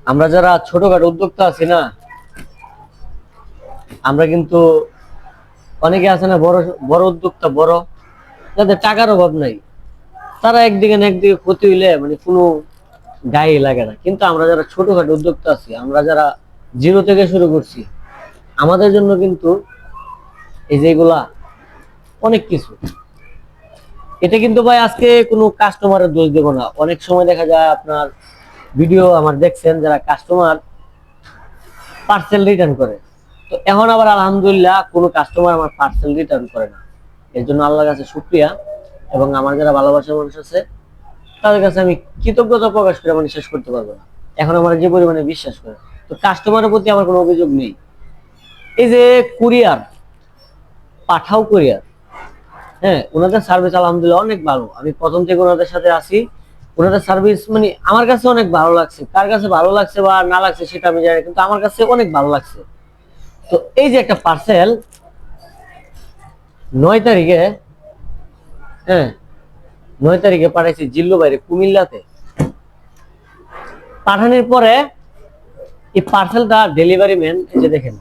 আমরা যারা ছোটখাটো উদ্যোক্তা আছি না, আমরা কিন্তু অনেকে আছে না, বড় বড় উদ্যোক্তা, বড় যাদের টাকার অভাব নাই, তারা একদিকে না একদিকে ক্ষতি হইলে মানে কোনো গায়ে লাগে না। কিন্তু আমরা যারা ছোটখাটো উদ্যোক্তা আছি, আমরা যারা জিরো থেকে শুরু করছি, আমাদের জন্য কিন্তু এই যেগুলা অনেক কিছু। এটা কিন্তু ভাই আজকে কোনো কাস্টমারের দোষ দেব না। অনেক সময় দেখা যায় আপনার ভিডিও আমার দেখছেন যারা কাস্টমার পার্সেল রিটার্ন করে, তো এখন আবার আলহামদুলিল্লাহ কোনো কাস্টমার আমার পার্সেল রিটার্ন করে না। এর জন্য আল্লাহর কাছে শুকরিয়া, এবং আমার যারা ভালোবাসার মানুষ আছে তাদের কাছে আমি কৃতজ্ঞতা প্রকাশ করে মানে শেষ করতে পারবো না। এখন আমার যে পরিমাণে বিশ্বাস করে, তো কাস্টমারের প্রতি আমার কোনো অভিযোগ নেই। এই যে কুরিয়ার, পাঠাও কুরিয়ার, হ্যাঁ, ওনাদের সার্ভিস আলহামদুলিল্লাহ অনেক ভালো। আমি প্রথম থেকে ওনাদের সাথে আছি, ওনাদের সার্ভিস মানে আমার কাছে অনেক ভালো লাগছে। কার কাছে ভালো লাগছে বা না লাগছে সেটা আমি জানি, কিন্তু আমার কাছে অনেক ভালো লাগছে। তো এই যে একটা পার্সেল 9 তারিখে, হ্যাঁ 9 তারিখে পাঠাইছি জিল্লু বাইরে কুমিল্লাতে। পাঠানোর পরে এই পার্সেলটা ডেলিভারি ম্যান, এই যে দেখেন,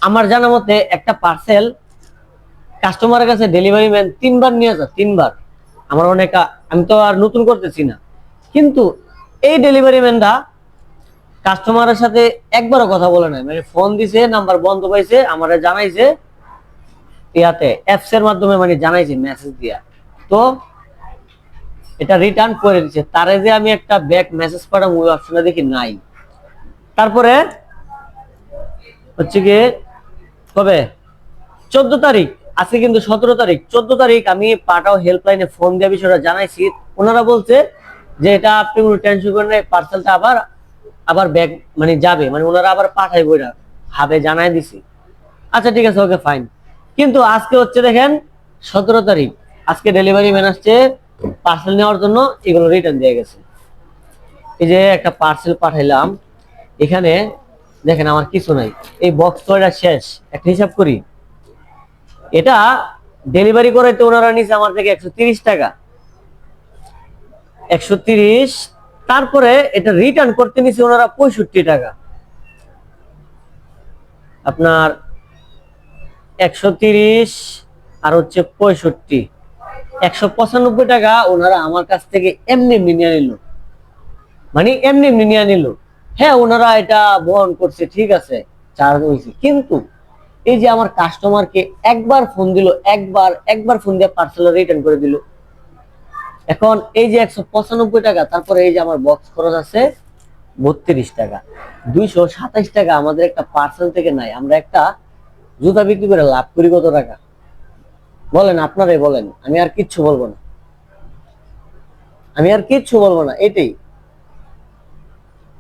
আমার জানা মতে একটা পার্সেল কাস্টমারের কাছে ডেলিভারি ম্যান 3 বার নিয়ে যায়, 3 বার। আমার অনেক, আমি তো আর নতুন করতেছি না, কিন্তু এই ডেলিভারি ম্যানটা কাস্টমারের সাথে একবারও কথা বলে নাই। মানে ফোন দিছে, নাম্বার বন্ধ পাইছে, আমারে জানাইছে ইয়াতে অ্যাপস এর মাধ্যমে, মানে জানাইছে মেসেজ দিয়া। তো এটা রিটার্ন করে দিছে। তারে যে আমি একটা ব্যাক মেসেজ পাঠাবো ওই অপশনটা দেখি নাই। তারপরে হচ্ছে কি, কবে 14 তারিখ, আজকে কিন্তু 17 তারিখ, 14 তারিখ আমি পাঠাও হেল্পলাইনে ফোন দিয়ে বিষয়টা জানাইছি। ওনারা বলছে যে এটা আপনি কোনো টেনশন করেন না, পার্সেলটা আবার আবার ব্যাক মানে যাবে, মানে ওনারা আবার পাঠাইবো, এটা হাবে জানাই দিছি। আচ্ছা ঠিক আছে, ওকে ফাইন। কিন্তু আজকে হচ্ছে দেখেন 17 তারিখ, আজকে ডেলিভারি ম্যান আসছে পার্সেল নেওয়ার জন্য, এগুলো রিটার্ন দিয়ে গেছে। এই যে একটা পার্সেল পাঠাইলাম, এখানে দেখেন আমার কিছু নাই, এই বক্স তো এটা শেষ। একটা হিসাব করি, এটা ডেলিভারি করাইতে ওনারা নিছে আমার থেকে 130 টাকা, 130। তারপরে এটা রিটার্ন করতে নিছে ওনারা 65 টাকা। আপনার 130 আর হচ্ছে 65, 195 টাকা ওনারা আমার কাছ থেকে এমনি এমনি নিয়ে নিল। মানে এমনি এমনি নিয়ে নিল। হ্যাঁ, ওনারা এটা বহন করছে, ঠিক আছে, চার্জ হয়েছে, কিন্তু এই যে আমার কাস্টমারকে একবার ফোন দিল, একবার একবার ফোন দিয়ে পার্সেল রিটার্ন করে দিল। এখন এই যে 195 টাকা, তারপরে এই যে আমার বক্স খরচ আছে 32 টাকা, 227 টাকা আমাদের একটা পার্সেল থেকে নাই। আমরা একটা জুতা বিক্রি করে লাভ করি কত টাকা বলেন, আপনারাই বলেন। আমি আর কিচ্ছু বলবো না, আমি আর কিচ্ছু বলবো না, এটাই।